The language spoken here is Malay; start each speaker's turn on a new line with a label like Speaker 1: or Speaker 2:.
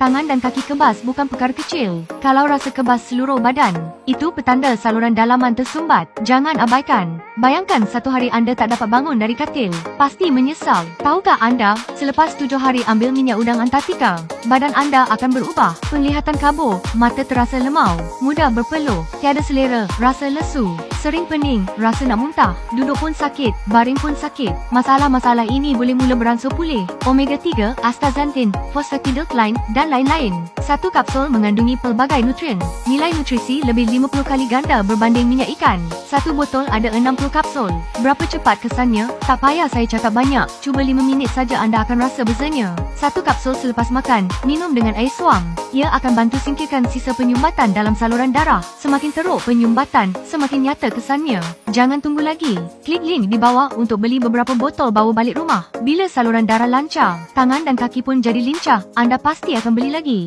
Speaker 1: Tangan dan kaki kebas bukan perkara kecil. Kalau rasa kebas seluruh badan, itu petanda saluran dalaman tersumbat. Jangan abaikan. Bayangkan satu hari anda tak dapat bangun dari katil. Pasti menyesal. Tahukah anda, selepas 7 hari ambil minyak udang Antartika, badan anda akan berubah. Penglihatan kabur, mata terasa lemau, mudah berpeluh, tiada selera, rasa lesu, sering pening, rasa nak muntah, duduk pun sakit, baring pun sakit. Masalah-masalah ini boleh mula beransur pulih. Omega 3, astaxanthin, phosphatidylcholine dan lain-lain. Satu kapsul mengandungi pelbagai nutrien. Nilai nutrisi lebih 50 kali ganda berbanding minyak ikan. Satu botol ada 60 kapsul. Berapa cepat kesannya? Tak payah saya cakap banyak. Cuba 5 minit saja anda akan rasa bezanya. Satu kapsul selepas makan, minum dengan air suam. Ia akan bantu singkirkan sisa penyumbatan dalam saluran darah. Semakin teruk penyumbatan, semakin nyata kesannya. Jangan tunggu lagi. Klik link di bawah untuk beli beberapa botol bawa balik rumah. Bila saluran darah lancar, tangan dan kaki pun jadi lincah, anda pasti akan beli lagi.